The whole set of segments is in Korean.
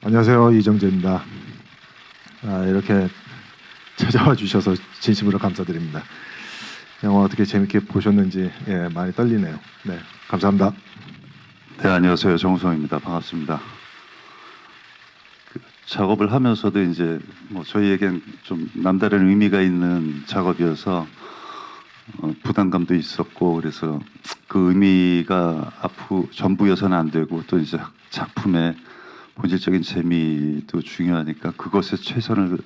안녕하세요, 이정재입니다. 이렇게 찾아와 주셔서 진심으로 감사드립니다. 영화 어떻게 재밌게 보셨는지 많이 떨리네요. 네, 감사합니다. 네, 안녕하세요. 정우성입니다. 반갑습니다. 작업을 하면서도 이제 저희에겐 좀 남다른 의미가 있는 작업이어서 부담감도 있었고, 그래서 그 의미가 앞으로 전부여서는 안 되고, 또 이제 작품의 본질적인 재미도 중요하니까 그것에 최선을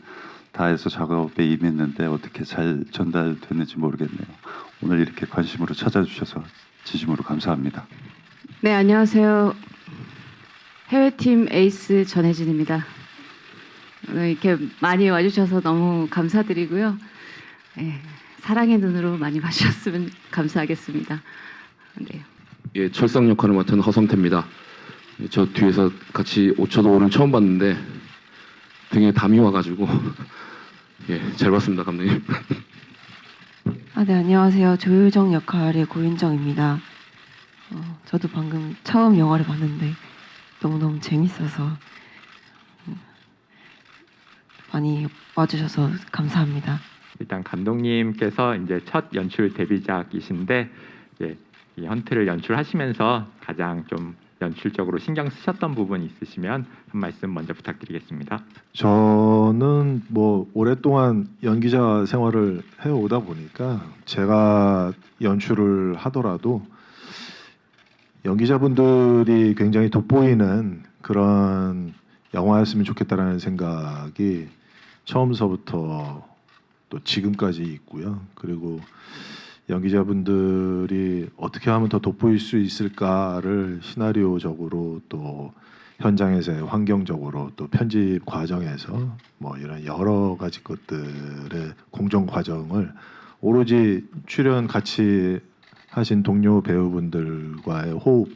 다해서 작업에 임했는데 어떻게 잘 전달됐는지 모르겠네요. 오늘 이렇게 관심으로 찾아주셔서 진심으로 감사합니다. 네, 안녕하세요. 해외팀 에이스 전혜진입니다. 오늘 이렇게 많이 와주셔서 너무 감사드리고요. 사랑의 눈으로 많이 봐주셨으면 감사하겠습니다. 네. 예, 철상 역할을 맡은 허성태입니다. 저 뒤에서 같이 저도 오늘 처음 봤는데 등에 담이 와가지고 잘 봤습니다, 감독님. 네, 안녕하세요. 조효정 역할의 고윤정입니다. 저도 방금 처음 영화를 봤는데 너무너무 재밌어서 많이 와주셔서 감사합니다. 일단 감독님께서 이제 첫 연출 데뷔작이신데 이제 이 헌트를 연출하시면서 가장 좀 연출적으로 신경 쓰셨던 부분 있으시면 한 말씀 먼저 부탁드리겠습니다. 저는 오랫동안 연기자 생활을 해오다 보니까 제가 연출을 하더라도 연기자분들이 굉장히 돋보이는 그런 영화였으면 좋겠다라는 생각이 처음서부터 또 지금까지 있고요. 그리고 연기자분들이 어떻게 하면 더 돋보일 수 있을까를 시나리오적으로 또 현장에서의 환경적으로 또 편집 과정에서 이런 여러 가지 것들의 공정 과정을 오로지 출연 같이 하신 동료 배우분들과의 호흡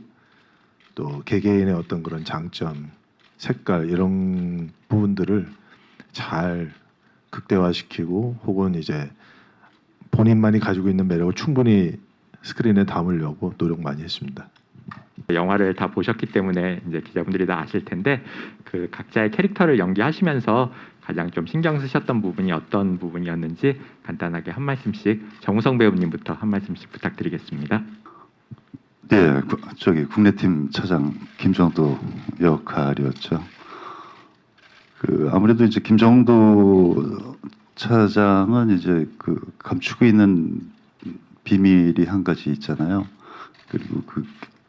또 개개인의 어떤 그런 장점, 색깔 이런 부분들을 잘 극대화시키고 혹은 이제 본인만이 가지고 있는 매력을 충분히 스크린에 담으려고 노력 많이 했습니다. 영화를 다 보셨기 때문에 이제 기자분들이 다 아실 텐데 그 각자의 캐릭터를 연기하시면서 가장 좀 신경 쓰셨던 부분이 어떤 부분이었는지 간단하게 한 말씀씩 정우성 배우님부터 한 말씀씩 부탁드리겠습니다. 네, 국내팀 차장 김정도 역할이었죠. 아무래도 이제 김정도 차장은 이제 감추고 있는 비밀이 한 가지 있잖아요. 그리고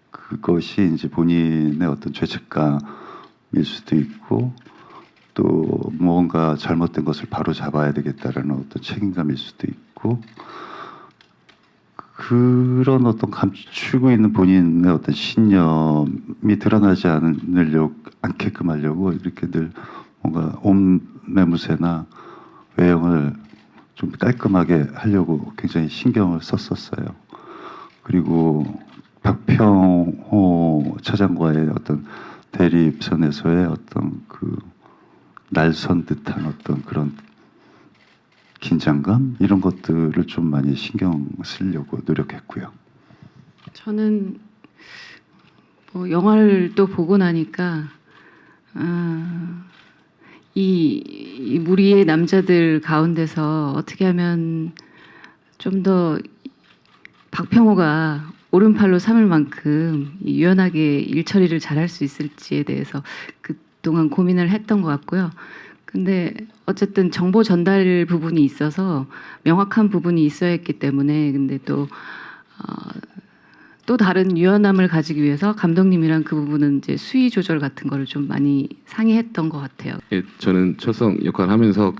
그것이 이제 본인의 어떤 죄책감일 수도 있고 또 뭔가 잘못된 것을 바로 잡아야 되겠다라는 어떤 책임감일 수도 있고 그런 어떤 감추고 있는 본인의 어떤 신념이 드러나지 않게끔 하려고 이렇게 늘 뭔가 옷매무새나 외형을 좀 깔끔하게 하려고 굉장히 신경을 썼었어요. 그리고 박평호 차장과의 어떤 대립선에서의 어떤 날선 듯한 어떤 그런 긴장감 이런 것들을 좀 많이 신경 쓰려고 노력했고요. 저는 영화를 또 보고 나니까 이 무리의 남자들 가운데서 어떻게 하면 좀 더 박평호가 오른팔로 삼을 만큼 유연하게 일 처리를 잘할 수 있을지에 대해서 그동안 고민을 했던 것 같고요. 근데 어쨌든 정보 전달 부분이 있어서 명확한 부분이 있어야 했기 때문에 근데 또 다른 유연함을 가지기 위해서 감독님이랑 그 부분은 이제 수위 조절 같은 거를 좀 많이 상의했던 것 같아요. 예, 저는 철성 역할 하면서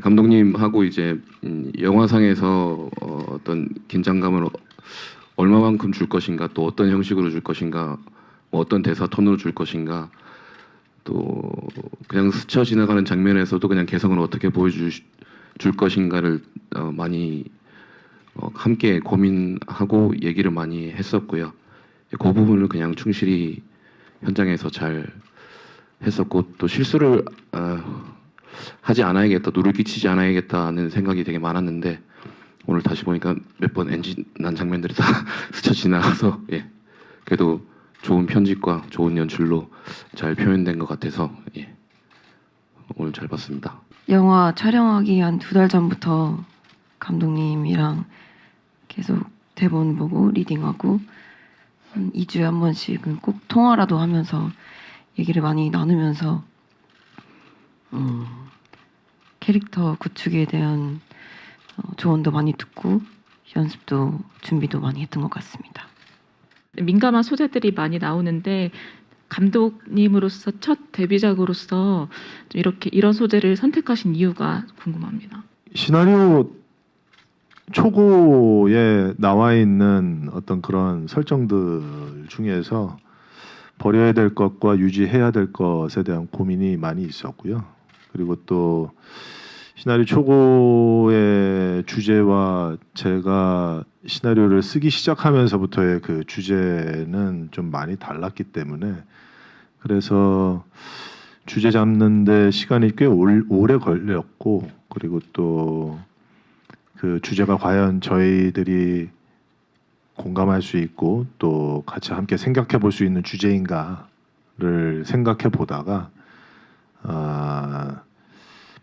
감독님하고 이제 영화상에서 어떤 긴장감을 얼마만큼 줄 것인가, 또 어떤 형식으로 줄 것인가, 어떤 대사 톤으로 줄 것인가, 또 그냥 스쳐 지나가는 장면에서도 그냥 개성을 어떻게 보여줄 것인가를 많이 함께 고민하고 얘기를 많이 했었고요. 그 부분을 그냥 충실히 현장에서 잘 했었고 또 실수를 하지 않아야겠다, 누를 끼치지 않아야겠다는 생각이 되게 많았는데 오늘 다시 보니까 몇 번 NG 난 장면들이 다 스쳐 지나가서 그래도 좋은 편집과 좋은 연출로 잘 표현된 것 같아서 예, 오늘 잘 봤습니다. 영화 촬영하기 한 2달 전부터 감독님이랑 계속 대본 보고 리딩하고 한 2주에 한 번씩은 꼭 통화라도 하면서 얘기를 많이 나누면서 캐릭터 구축에 대한 조언도 많이 듣고 연습도 준비도 많이 했던 것 같습니다. 민감한 소재들이 많이 나오는데 감독님으로서 첫 데뷔작으로서 좀 이런 소재를 선택하신 이유가 궁금합니다. 시나리오 초고에 나와 있는 어떤 그런 설정들 중에서 버려야 될 것과 유지해야 될 것에 대한 고민이 많이 있었고요. 그리고 또 시나리오 초고의 주제와 제가 시나리오를 쓰기 시작하면서부터의 그 주제는 좀 많이 달랐기 때문에 그래서 주제 잡는데 시간이 꽤 오래 걸렸고 그리고 또 그 주제가 과연 저희들이 공감할 수 있고 또 같이 함께 생각해 볼 수 있는 주제인가를 생각해 보다가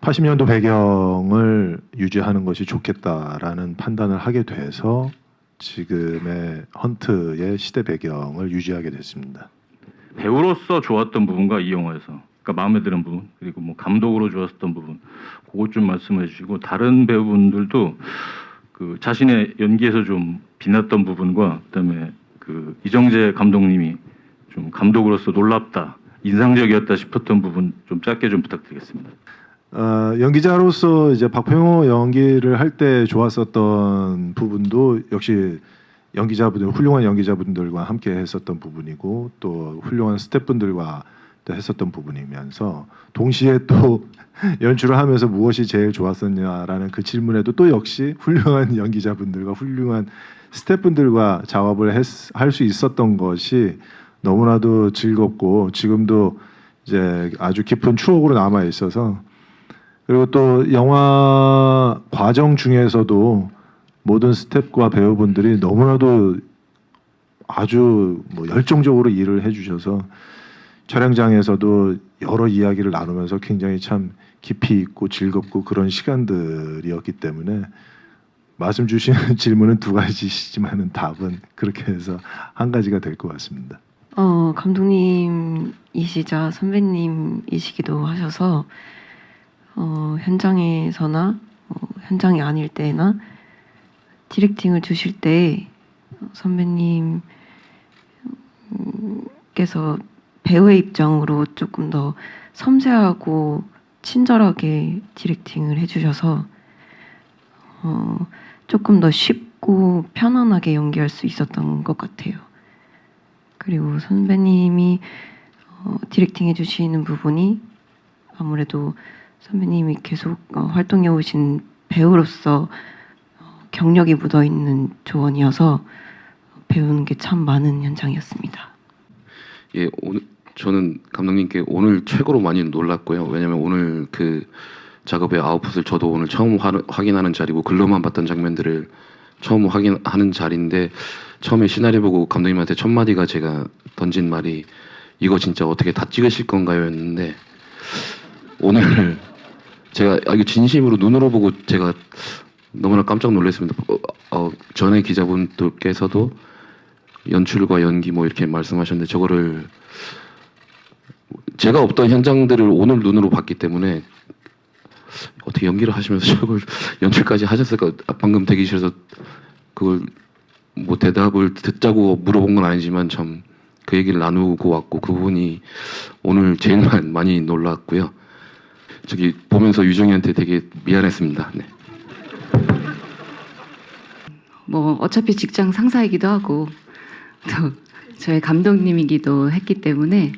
80년도 배경을 유지하는 것이 좋겠다라는 판단을 하게 돼서 지금의 헌트의 시대 배경을 유지하게 됐습니다. 배우로서 좋았던 부분과 이 영화에서 그러니까 마음에 드는 부분 그리고 뭐 감독으로 좋았던 부분 그것 좀 말씀해 주시고 다른 배우분들도 그 자신의 연기에서 좀 빛났던 부분과 그다음에 그 이정재 감독님이 좀 감독으로서 놀랍다 인상적이었다 싶었던 부분 좀 짧게 좀 부탁드리겠습니다. 연기자로서 이제 박병호 연기를 할 때 좋았었던 부분도 역시 훌륭한 연기자분들과 함께 했었던 부분이고 또 훌륭한 스태프분들과 또 했었던 부분이면서 동시에 또 연출을 하면서 무엇이 제일 좋았었냐라는 그 질문에도 또 역시 훌륭한 연기자분들과 훌륭한 스태프분들과 작업을 할 수 있었던 것이 너무나도 즐겁고 지금도 이제 아주 깊은 추억으로 남아 있어서 그리고 또 영화 과정 중에서도 모든 스태프와 배우분들이 너무나도 아주 뭐 열정적으로 일을 해주셔서 촬영장에서도 여러 이야기를 나누면서 굉장히 참 깊이 있고 즐겁고 그런 시간들이었기 때문에 말씀 주시는 질문은 2가지시지만은 답은 그렇게 해서 한 가지가 될 것 같습니다. 감독님이시자 선배님이시기도 하셔서 현장에서나 현장이 아닐 때나 디렉팅을 주실 때 선배님께서 배우의 입장으로 조금 더 섬세하고 친절하게 디렉팅을 해주셔서 조금 더 쉽고 편안하게 연기할 수 있었던 것 같아요. 그리고 선배님이 디렉팅 해주시는 부분이 아무래도 선배님이 계속 활동해 오신 배우로서 경력이 묻어있는 조언이어서 배우는 게 참 많은 현장이었습니다. 예, 오늘 저는 감독님께 오늘 최고로 많이 놀랐고요. 왜냐면 오늘 그 작업의 아웃풋을 저도 오늘 처음 확인하는 자리고 글로만 봤던 장면들을 처음 확인하는 자리인데 처음에 시나리오 보고 감독님한테 첫 마디가 제가 던진 말이 이거 진짜 어떻게 다 찍으실 건가요?였는데 오늘 제가 이거 진심으로 눈으로 보고 제가 너무나 깜짝 놀랐습니다. 전에 기자분들께서도 연출과 연기 뭐 이렇게 말씀하셨는데 저거를 제가 없던 현장들을 오늘 눈으로 봤기 때문에 어떻게 연기를 하시면서 저걸 연출까지 하셨을까? 방금 대기실에서 그걸 뭐 대답을 듣자고 물어본 건 아니지만 참 그 얘기를 나누고 왔고 그 부분이 오늘 제일 많이 놀랐고요. 저기 보면서 유정이한테 되게 미안했습니다. 네. 뭐 어차피 직장 상사이기도 하고 또 저의 감독님이기도 했기 때문에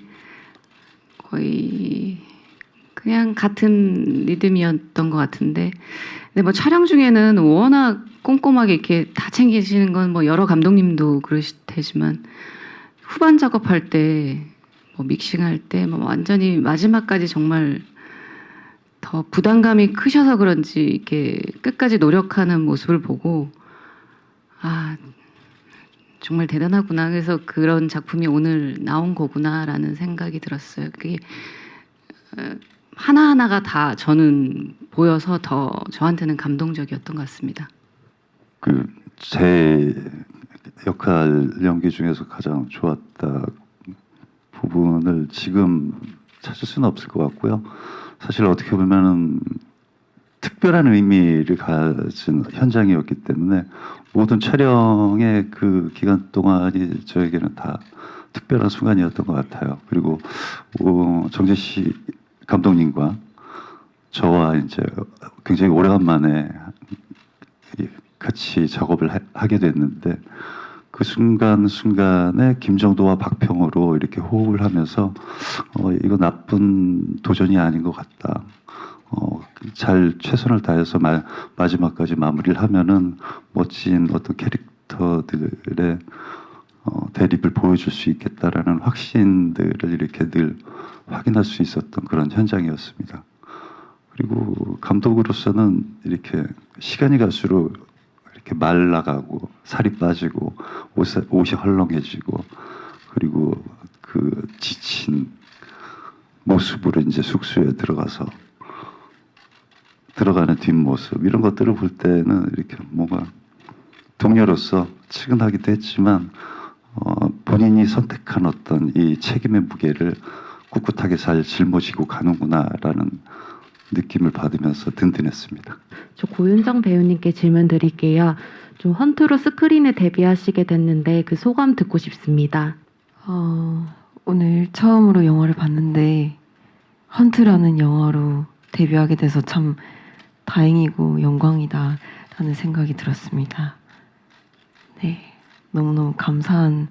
거의 그냥 같은 리듬이었던 것 같은데 근데 뭐 촬영 중에는 워낙 꼼꼼하게 이렇게 다 챙기시는 건 뭐 여러 감독님도 그러실 테지만 후반 작업할 때 뭐 믹싱할 때 뭐 완전히 마지막까지 정말 더 부담감이 크셔서 그런지 이렇게 끝까지 노력하는 모습을 보고 아 정말 대단하구나. 그래서 그런 작품이 오늘 나온 거구나라는 생각이 들었어요. 그게 하나하나가 다 저는 보여서 더 저한테는 감동적이었던 것 같습니다. 그 제 역할 연기 중에서 가장 좋았다 부분을 지금 찾을 수는 없을 것 같고요. 사실 어떻게 보면은 특별한 의미를 가진 현장이었기 때문에 모든 촬영의 그 기간 동안이 저에게는 다 특별한 순간이었던 것 같아요. 그리고 정재씨 감독님과 저와 이제 굉장히 오래간만에 같이 작업을 하게 됐는데 그 순간순간에 김정도와 박평으로 이렇게 호흡을 하면서 이거 나쁜 도전이 아닌 것 같다. 잘 최선을 다해서 마지막까지 마무리를 하면은 멋진 어떤 캐릭터들의 대립을 보여줄 수 있겠다라는 확신들을 이렇게 늘 확인할 수 있었던 그런 현장이었습니다. 그리고 감독으로서는 이렇게 시간이 갈수록 이렇게 말라가고 살이 빠지고 옷이 헐렁해지고 그리고 그 지친 모습으로 이제 숙소에 들어가는 뒷모습 이런 것들을 볼 때는 이렇게 뭔가 동료로서 측은하기도 했지만 본인이 선택한 어떤 이 책임의 무게를 꿋꿋하게 잘 짊어지고 가는구나라는 느낌을 받으면서 든든했습니다. 저 고윤정 배우님께 질문 드릴게요. 좀 헌트로 스크린에 데뷔하시게 됐는데 그 소감 듣고 싶습니다. 오늘 처음으로 영화를 봤는데 헌트라는 영화로 데뷔하게 돼서 참 다행이고 영광이다 라는 생각이 들었습니다. 네, 너무너무 감사한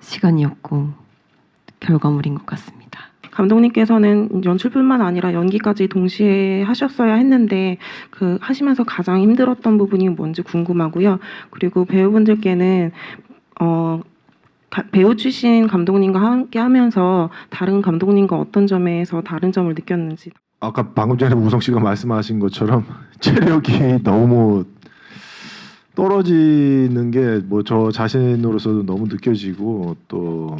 시간이었고 결과물인 것 같습니다. 감독님께서는 연출뿐만 아니라 연기까지 동시에 하셨어야 했는데 그 하시면서 가장 힘들었던 부분이 뭔지 궁금하고요. 그리고 배우분들께는 배우 출신 감독님과 함께 하면서 다른 감독님과 어떤 점에서 다른 점을 느꼈는지. 아까 방금 전에 우성 씨가 말씀하신 것처럼 체력이 너무 떨어지는 게 뭐 저 자신으로서도 너무 느껴지고 또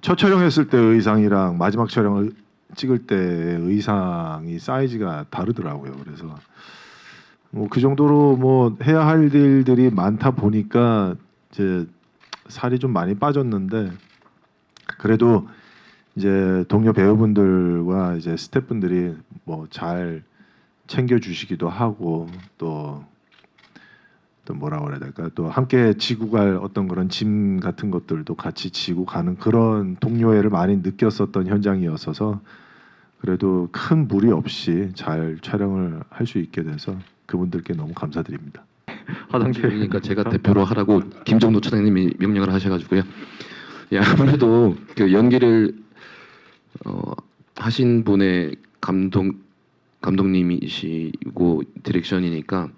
첫 촬영했을 때 의상이랑 마지막 촬영을 찍을 때 의상이 사이즈가 다르더라고요. 그래서 뭐 그 정도로 뭐 해야 할 일들이 많다 보니까 이제 살이 좀 많이 빠졌는데 그래도 이제 동료 배우분들과 이제 스태프분들이 뭐 잘 챙겨주시기도 하고 또 뭐라고 그래야 될까 또 함께 지고 갈 어떤 그런 짐 같은 것들도 같이 지고 가는 그런 동료애를 많이 느꼈었던 현장이었어서 그래도 큰 무리 없이 잘 촬영을 할 수 있게 돼서 그분들께 너무 감사드립니다. 그러니까 제가 대표로 하라고 김정도 차장님이 명령을 하셔가지고요. 예, 아무래도 그 연기를 하신 분의 감독님이시고 디렉션이니까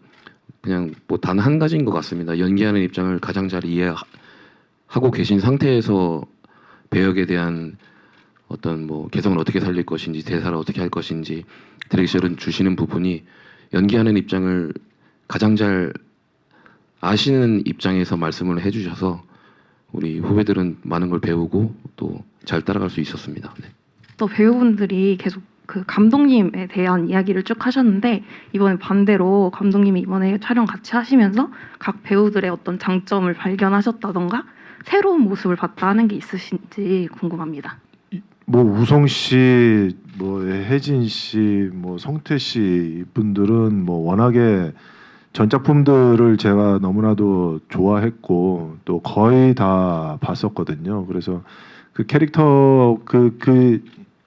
그냥 뭐 단 한 가지인 것 같습니다. 연기하는 입장을 가장 잘 이해하고 계신 상태에서 배역에 대한 어떤 뭐 개성을 어떻게 살릴 것인지 대사를 어떻게 할 것인지 디렉션을 주시는 부분이 연기하는 입장을 가장 잘 아시는 입장에서 말씀을 해주셔서 우리 후배들은 많은 걸 배우고 또 잘 따라갈 수 있었습니다. 네. 또 배우분들이 계속 그 감독님에 대한 이야기를 쭉 하셨는데 이번에 반대로 감독님이 이번에 촬영 같이 하시면서 각 배우들의 어떤 장점을 발견하셨다던가 새로운 모습을 봤다 하는 게 있으신지 궁금합니다. 뭐 우성 씨, 뭐 혜진 씨, 뭐 성태 씨 분들은 뭐 워낙에 전작품들을 제가 너무나도 좋아했고 또 거의 다 봤었거든요. 그래서 그 캐릭터 그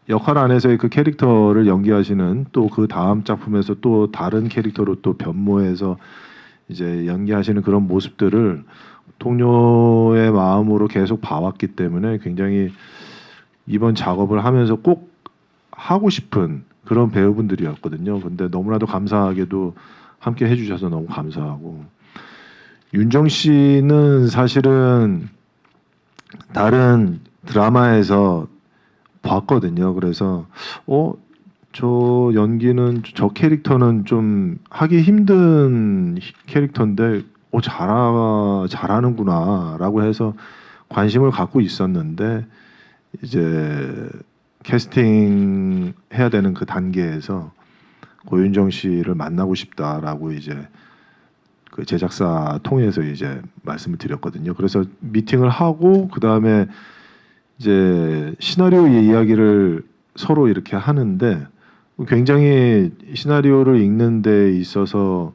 역할 안에서의 그 캐릭터를 연기하시는 또 그 다음 작품에서 또 다른 캐릭터로 또 변모해서 이제 연기하시는 그런 모습들을 동료의 마음으로 계속 봐왔기 때문에 굉장히 이번 작업을 하면서 꼭 하고 싶은 그런 배우분들이었거든요. 근데 너무나도 감사하게도 함께 해주셔서 너무 감사하고 윤정 씨는 사실은 다른 드라마에서 봤거든요. 그래서 저 연기는 저 캐릭터는 좀 하기 힘든 캐릭터인데 잘하는구나라고 해서 관심을 갖고 있었는데 이제 캐스팅 해야 되는 그 단계에서 고윤정 씨를 만나고 싶다라고 이제 그 제작사 통해서 이제 말씀을 드렸거든요. 그래서 미팅을 하고 그 다음에 이제 시나리오 이야기를 서로 이렇게 하는데 굉장히 시나리오를 읽는 데 있어서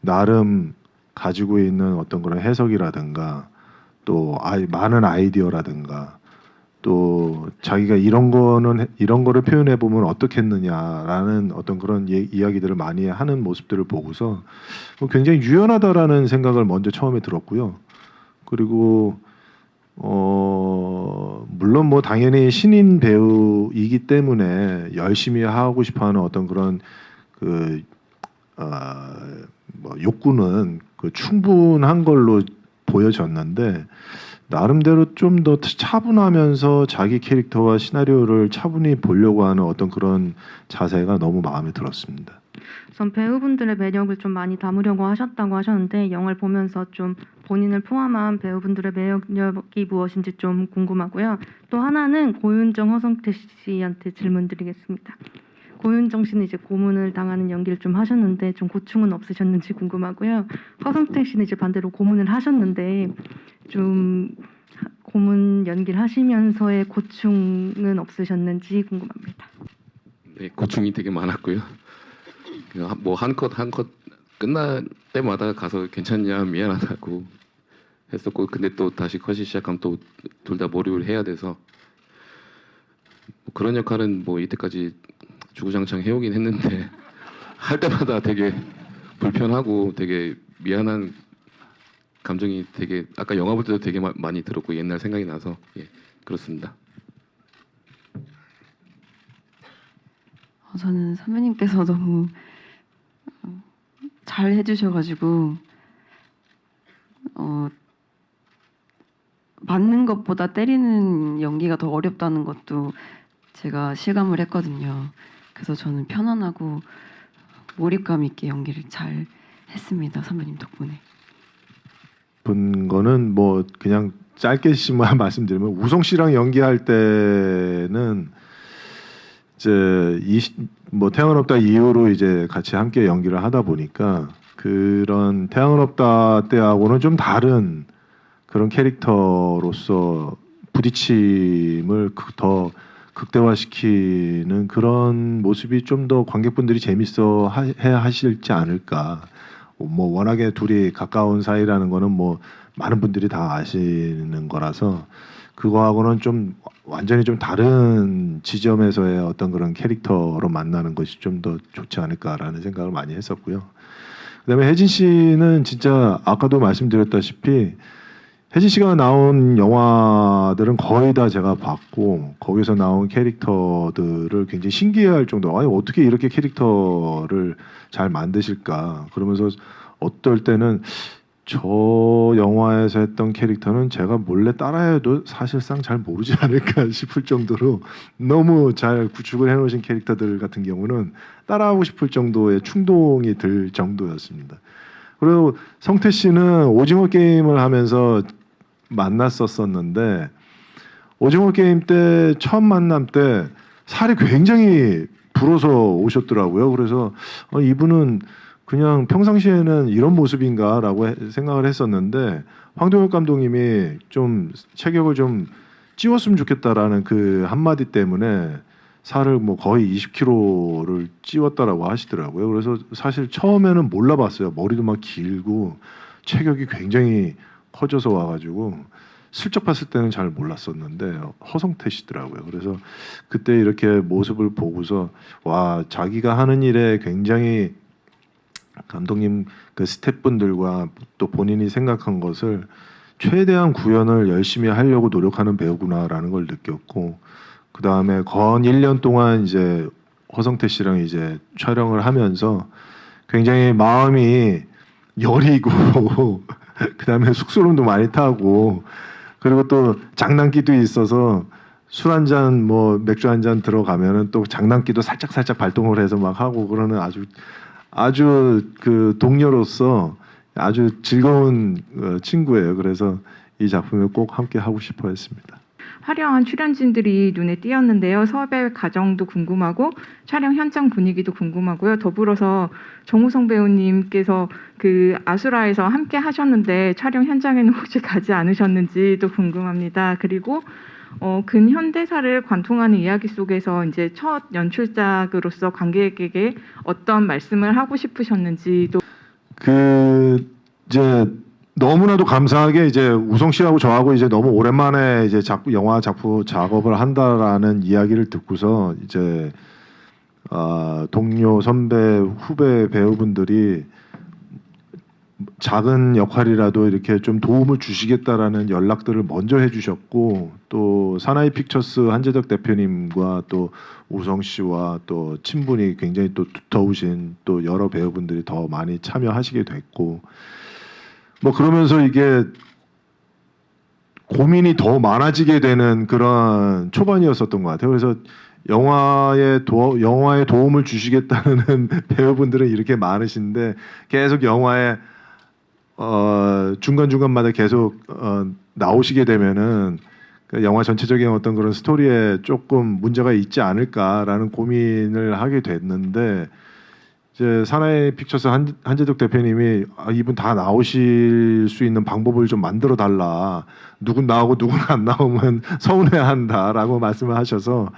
나름 가지고 있는 어떤 그런 해석이라든가 또 많은 아이디어라든가 또 자기가 이런 거를 표현해 보면 어떻겠느냐라는 어떤 그런 이야기들을 많이 하는 모습들을 보고서 굉장히 유연하다라는 생각을 먼저 처음에 들었고요. 그리고 물론 뭐 당연히 신인 배우이기 때문에 열심히 하고 싶어하는 어떤 그런 뭐 욕구는 충분한 걸로 보여졌는데 나름대로 좀 더 차분하면서 자기 캐릭터와 시나리오를 차분히 보려고 하는 어떤 그런 자세가 너무 마음에 들었습니다. 전 배우분들의 매력을 좀 많이 담으려고 하셨다고 하셨는데 영화를 보면서 좀 본인을 포함한 배우분들의 매력이 무엇인지 좀 궁금하고요. 또 하나는 고윤정, 허성태 씨한테 질문드리겠습니다. 고윤정 씨는 이제 고문을 당하는 연기를 좀 하셨는데 좀 고충은 없으셨는지 궁금하고요. 허성태 씨는 이제 반대로 고문을 하셨는데 좀 고문 연기를 하시면서의 고충은 없으셨는지 궁금합니다. 네, 고충이 되게 많았고요. 뭐 한 컷 끝날 때마다 가서 괜찮냐 미안하다고 했었고 근데 또 다시 컷이 시작하면 또 둘 다 몰입을 해야 돼서 뭐 그런 역할은 뭐 이때까지 주구장창 해오긴 했는데 할 때마다 되게 불편하고 되게 미안한 감정이 되게 아까 영화 볼 때도 되게 많이 들었고 옛날 생각이 나서 그렇습니다. 저는 선배님께서 너무 잘 해주셔가지고 맞는 것보다 때리는 연기가 더 어렵다는 것도 제가 실감을 했거든요. 그래서 저는 편안하고 몰입감 있게 연기를 잘 했습니다. 선배님 덕분에. 본 거는 뭐 그냥 짧게만 말씀드리면 우성 씨랑 연기할 때는 이제 뭐 태양은 없다 이후로 이제 같이 함께 연기를 하다 보니까 그런 태양은 없다 때하고는 좀 다른 그런 캐릭터로서 부딪힘을 더 극대화시키는 그런 모습이 좀 더 관객분들이 재밌어 해 하실지 않을까. 뭐 워낙에 둘이 가까운 사이라는 거는 뭐 많은 분들이 다 아시는 거라서 그거하고는 좀 완전히 좀 다른 지점에서의 어떤 그런 캐릭터로 만나는 것이 좀 더 좋지 않을까라는 생각을 많이 했었고요. 그다음에 혜진 씨는 진짜 아까도 말씀드렸다시피 혜진 씨가 나온 영화들은 거의 다 제가 봤고 거기서 나온 캐릭터들을 굉장히 신기해할 정도로 아니 어떻게 이렇게 캐릭터를 잘 만드실까 그러면서 어떨 때는 저 영화에서 했던 캐릭터는 제가 몰래 따라해도 사실상 잘 모르지 않을까 싶을 정도로 너무 잘 구축을 해놓으신 캐릭터들 같은 경우는 따라하고 싶을 정도의 충동이 들 정도였습니다. 그리고 성태 씨는 오징어 게임을 하면서 만났었는데 오징어 게임 때 처음 만남 때 살이 굉장히 불어서 오셨더라고요. 그래서 이분은 그냥 평상시에는 이런 모습인가라고 생각을 했었는데 황동혁 감독님이 좀 체격을 좀 찌웠으면 좋겠다라는 그 한마디 때문에 살을 뭐 거의 20kg를 찌웠다라고 하시더라고요. 그래서 사실 처음에는 몰라봤어요. 머리도 막 길고 체격이 굉장히 커져서 와가지고 슬쩍 봤을 때는 잘 몰랐었는데 허성태 씨더라고요. 그래서 그때 이렇게 모습을 보고서 와 자기가 하는 일에 굉장히 감독님 그 스태프분들과 또 본인이 생각한 것을 최대한 구현을 열심히 하려고 노력하는 배우구나라는 걸 느꼈고 그 다음에 건 1년 동안 이제 허성태 씨랑 이제 촬영을 하면서 굉장히 마음이 여리고 그 다음에 숙소름도 많이 타고 그리고 또 장난기도 있어서 술 한 잔 뭐 맥주 한 잔 들어가면은 또 장난기도 살짝 발동을 해서 막 하고 그러는 아주 그 동료로서 아주 즐거운 친구예요. 그래서 이 작품을 꼭 함께 하고 싶어 했습니다. 화려한 출연진들이 눈에 띄었는데요. 섭외 과정도 궁금하고 촬영 현장 분위기도 궁금하고요. 더불어서 정우성 배우님께서 그 아수라에서 함께 하셨는데 촬영 현장에는 혹시 가지 않으셨는지도 궁금합니다. 그리고 근현대사를 관통하는 이야기 속에서 이제 첫 연출작으로서 관객에게 어떤 말씀을 하고 싶으셨는지도 이제 너무나도 감사하게 이제 우성 씨하고 저하고 이제 너무 오랜만에 이제 영화 작품 작업을 한다라는 이야기를 듣고서 이제 동료 선배 후배 배우분들이 작은 역할이라도 이렇게 좀 도움을 주시겠다라는 연락들을 먼저 해주셨고 또 사나이 픽처스 한재덕 대표님과 또 우성 씨와 또 친분이 굉장히 또 두터우신 또 여러 배우분들이 더 많이 참여하시게 됐고 뭐 그러면서 이게 고민이 더 많아지게 되는 그런 초반이었었던 것 같아요. 그래서 영화에 도움을 주시겠다는 배우분들은 이렇게 많으신데 계속 영화에 중간중간마다 계속 나오시게 되면은 그 영화 전체적인 어떤 그런 스토리에 조금 문제가 있지 않을까라는 고민을 하게 됐는데 이제 사나이 픽처스 한재덕 대표님이 이분 다 나오실 수 있는 방법을 좀 만들어 달라. 누군 나오고 누군 안 나오면 서운해한다라고 말씀을 하셔서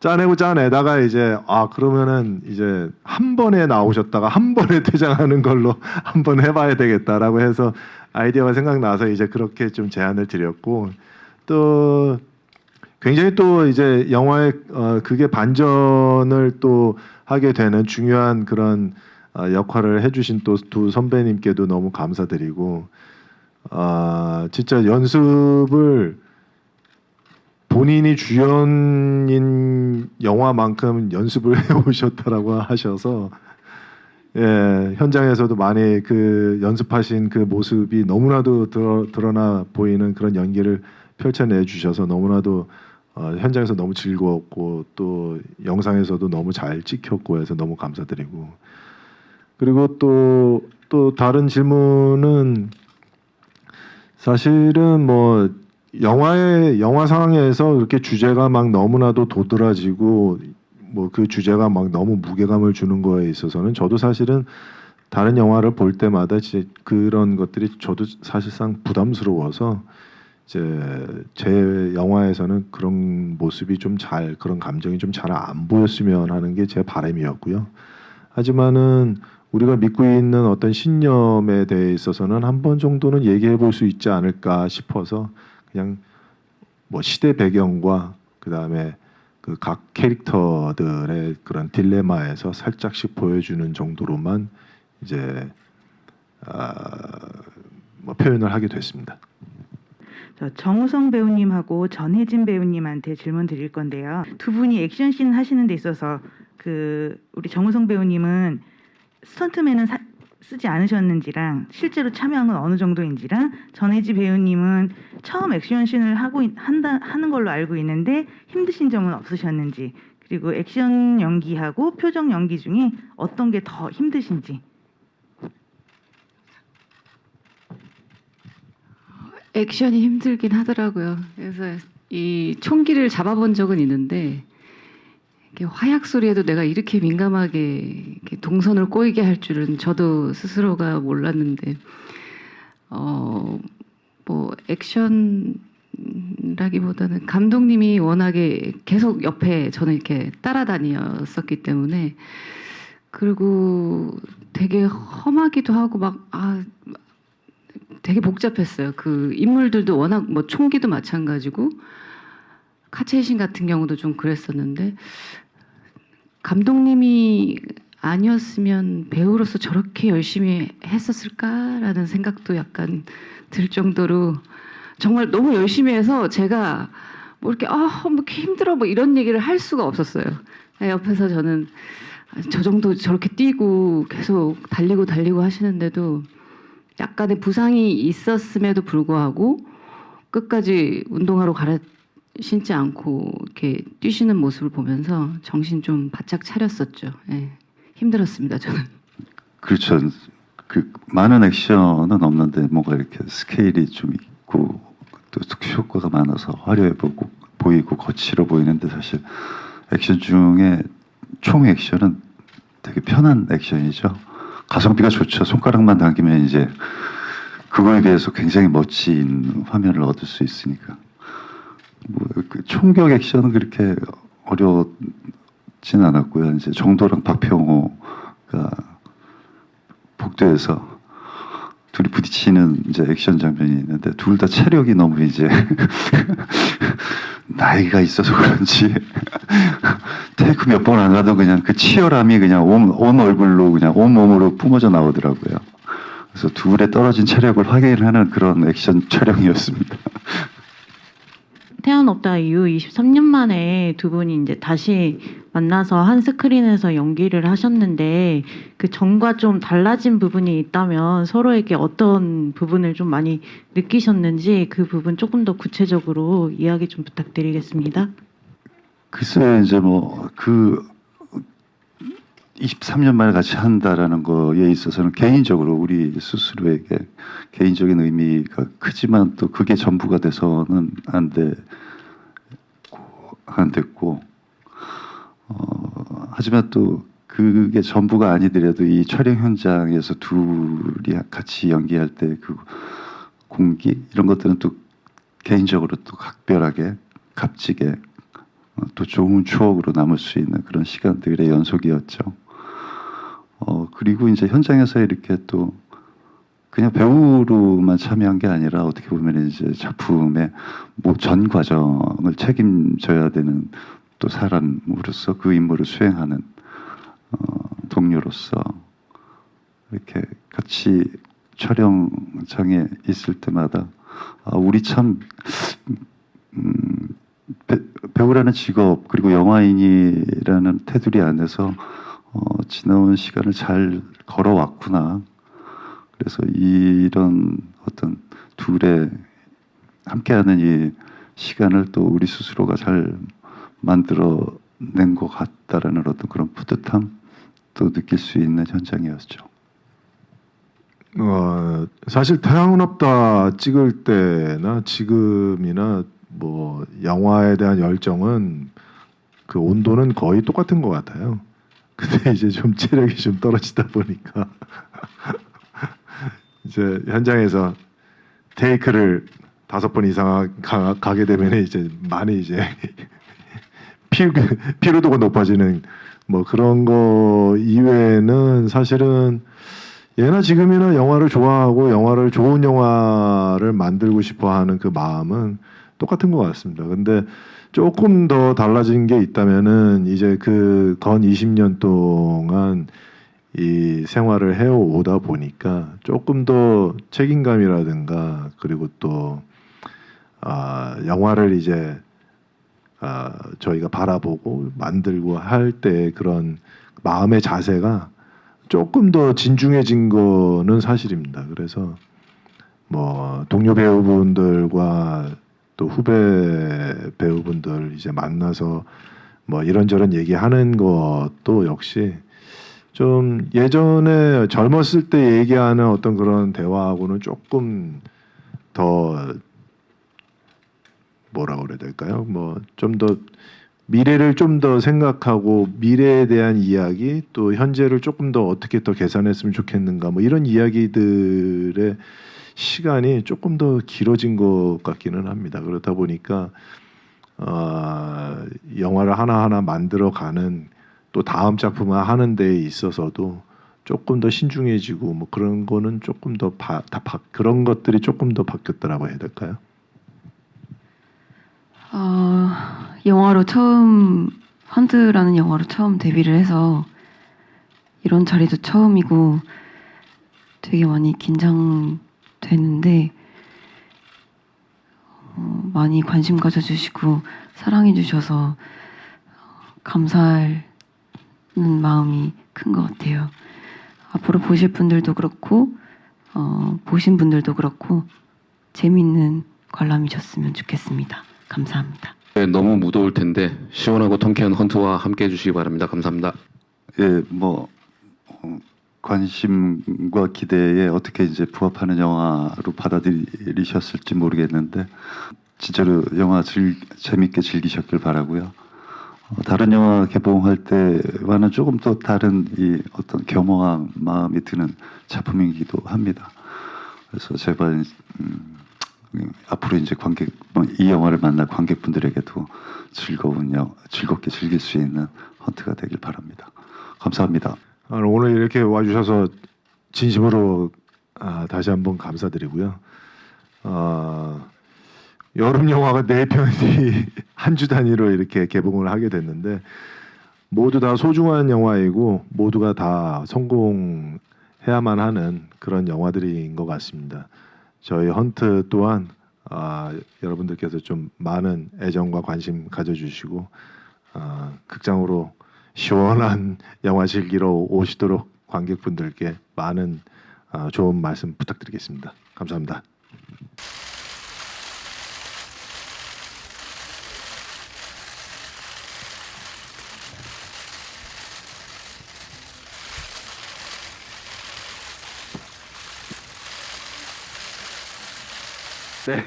짜내다가 이제 그러면은 이제 한 번에 나오셨다가 한 번에 퇴장하는 걸로 한번 해봐야 되겠다라고 해서 아이디어가 생각나서 이제 그렇게 좀 제안을 드렸고 또 굉장히 또 이제 영화의 그게 반전을 또 하게 되는 중요한 그런 역할을 해주신 또 두 선배님께도 너무 감사드리고 진짜 연습을 본인이 주연인 영화만큼 연습을 해오셨다라고 하셔서 예, 현장에서도 많이 그 연습하신 그 모습이 너무나도 드러나 보이는 그런 연기를 펼쳐내 주셔서 너무나도 현장에서 너무 즐거웠고 또 영상에서도 너무 잘 찍혔고 해서 너무 감사드리고 그리고 또 다른 질문은 사실은 뭐 영화 상황에서 이렇게 주제가 막 너무나도 도드라지고 뭐 그 주제가 막 너무 무게감을 주는 거에 있어서는 저도 사실은 다른 영화를 볼 때마다 이제 그런 것들이 저도 사실상 부담스러워서 이제 제 영화에서는 그런 모습이 그런 감정이 좀 잘 안 보였으면 하는 게 제 바람이었고요. 하지만은 우리가 믿고 있는 어떤 신념에 대해 있어서는 한 번 정도는 얘기해 볼 수 있지 않을까 싶어서 그냥 뭐 시대 배경과 그 다음에 그 각 캐릭터들의 그런 딜레마에서 살짝씩 보여주는 정도로만 이제 뭐 표현을 하게 됐습니다. 정우성 배우님하고 전혜진 배우님한테 질문 드릴 건데요. 두 분이 액션씬 하시는 데 있어서 우리 정우성 배우님은 스턴트맨은 쓰지 않으셨는지랑 실제로 참여한 건 어느 정도인지랑 전혜지 배우님은 처음 액션씬을 하는 걸로 알고 있는데 힘드신 점은 없으셨는지 그리고 액션 연기하고 표정 연기 중에 어떤 게 더 힘드신지. 액션이 힘들긴 하더라고요. 그래서 이 총기를 잡아본 적은 있는데 이렇게 화약 소리에도 내가 이렇게 민감하게 이렇게 동선을 꼬이게 할 줄은 저도 스스로가 몰랐는데 뭐 액션라기보다는 감독님이 워낙에 계속 옆에 저는 이렇게 따라다녔었기 때문에 그리고 되게 험하기도 하고 막 되게 복잡했어요. 그 인물들도 워낙 뭐 총기도 마찬가지고 카체이신 같은 경우도 좀 그랬었는데 감독님이 아니었으면 배우로서 저렇게 열심히 했었을까라는 생각도 약간 들 정도로 정말 너무 열심히 해서 제가 뭐 이렇게 뭐 이렇게 힘들어 뭐 이런 얘기를 할 수가 없었어요. 옆에서 저는 저 정도 저렇게 뛰고 계속 달리고 하시는데도 약간의 부상이 있었음에도 불구하고 끝까지 운동화로 신지 않고 이렇게 뛰시는 모습을 보면서 정신 좀 바짝 차렸었죠. 예. 힘들었습니다, 저는. 그렇죠. 그 많은 액션은 없는데 뭔가 이렇게 스케일이 좀 있고 또 특수 효과가 많아서 화려해 보이고 거칠어 보이는데 사실 액션 중에 총 액션은 되게 편한 액션이죠. 가성비가 좋죠. 손가락만 당기면 이제 그거에 비해서 굉장히 멋진 화면을 얻을 수 있으니까. 그 총격 액션은 그렇게 어렵진 않았고요. 이제 정도랑 박병호가 복도에서 둘이 부딪히는 이제 액션 장면이 있는데 둘 다 체력이 너무 이제 나이가 있어서 그런지 테이크 몇 번 안 하던 그냥 그 치열함이 그냥 온 얼굴로 그냥 온 몸으로 뿜어져 나오더라고요. 그래서 둘의 떨어진 체력을 확인하는 그런 액션 촬영이었습니다. 태연 없다 이후 23년 만에 두 분이 이제 다시 만나서 한 스크린에서 연기를 하셨는데 그 전과 좀 달라진 부분이 있다면 서로에게 어떤 부분을 좀 많이 느끼셨는지 그 부분 조금 더 구체적으로 이야기 좀 부탁드리겠습니다. 글쎄 이제 뭐 그 23년 만에 같이 한다라는 거에 있어서는 개인적으로 우리 스스로에게 개인적인 의미가 크지만 또 그게 전부가 돼서는 안 됐고 하지만 또 그게 전부가 아니더라도 이 촬영 현장에서 둘이 같이 연기할 때 그 공기 이런 것들은 또 개인적으로 또 각별하게 값지게 또 좋은 추억으로 남을 수 있는 그런 시간들의 연속이었죠. 그리고 이제 현장에서 이렇게 또 그냥 배우로만 참여한 게 아니라 어떻게 보면 이제 작품의 뭐 전 과정을 책임져야 되는 또 사람으로서 그 임무를 수행하는 동료로서 이렇게 같이 촬영장에 있을 때마다 우리 참 배우라는 직업 그리고 영화인이라는 테두리 안에서 지나온 시간을 잘 걸어왔구나. 그래서 이런 어떤 둘의 함께하는 이 시간을 또 우리 스스로가 잘 만들어낸 것 같다라는 어떤 그런 뿌듯함 또 느낄 수 있는 현장이었죠. 사실 태양은 없다 찍을 때나 지금이나 뭐 영화에 대한 열정은 그 온도는 거의 똑같은 것 같아요. 근데 이제 좀 체력이 좀 떨어지다 보니까 이제 현장에서 테이크를 5번 이상 가게 되면 이제 많이 이제 피로도가 높아지는 뭐 그런 거 이외에는 사실은 예나 지금이나 영화를 좋아하고 영화를 좋은 영화를 만들고 싶어하는 그 마음은 똑같은 것 같습니다. 근데 조금 더 달라진 게 있다면은 이제 그 건 20년 동안 이 생활을 해오다 보니까 조금 더 책임감이라든가 그리고 또 영화를 이제 저희가 바라보고 만들고 할 때 그런 마음의 자세가 조금 더 진중해진 거는 사실입니다. 그래서 뭐 동료 배우분들과 또 후배 배우분들 이제 만나서 뭐 이런저런 얘기하는 것도 역시 좀 예전에 젊었을 때 얘기하는 어떤 그런 대화하고는 조금 더 뭐라고 그래야 될까요? 뭐 좀 더 미래를 좀 더 생각하고 미래에 대한 이야기 또 현재를 조금 더 어떻게 더 개선했으면 좋겠는가 뭐 이런 이야기들의 시간이 조금 더 길어진 것 같기는 합니다. 그렇다 보니까 영화를 하나하나 만들어가는 또 다음 작품을 하는 데에 있어서도 조금 더 신중해지고 뭐 그런 거는 조금 더 그런 것들이 조금 더 바뀌었다라고 해야 될까요? 영화로 처음 헌트라는 영화로 처음 데뷔를 해서 이런 자리도 처음이고 되게 많이 긴장되는데 많이 관심 가져주시고 사랑해 주셔서 감사하는 마음이 큰 것 같아요. 앞으로 보실 분들도 그렇고 보신 분들도 그렇고 재미있는 관람이셨으면 좋겠습니다. 감사합니다. 네, 너무 무더울 텐데 시원하고 통쾌한 헌트와 함께 해주시기 바랍니다. 감사합니다. 예, 뭐 관심과 기대에 어떻게 이제 부합하는 영화로 받아들이셨을지 모르겠는데 진짜로 영화 재밌게 즐기셨길 바라고요. 다른 영화 개봉할 때와는 조금 더 다른 이 어떤 겸허한 마음이 드는 작품이기도 합니다. 그래서 제발 앞으로 이제 이 영화를 만날 관객분들에게도 즐겁게 즐길 수 있는 헌트가 되길 바랍니다. 감사합니다. 오늘 이렇게 와주셔서 진심으로 다시 한번 감사드리고요. 여름 영화가 4편이 한 주 단위로 이렇게 개봉을 하게 됐는데 모두 다 소중한 영화이고 모두가 다 성공해야만 하는 그런 영화들인 것 같습니다. 저희 헌트 또한 여러분들께서 좀 많은 애정과 관심 가져주시고 극장으로 시원한 영화 즐기러 오시도록 관객분들께 많은 좋은 말씀 부탁드리겠습니다. 감사합니다. 네.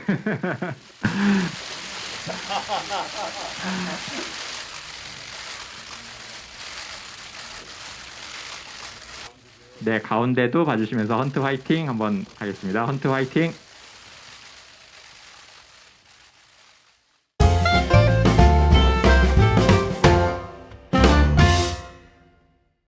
네, 가운데도 봐주시면서 헌트 화이팅 한번 하겠습니다. 헌트 화이팅.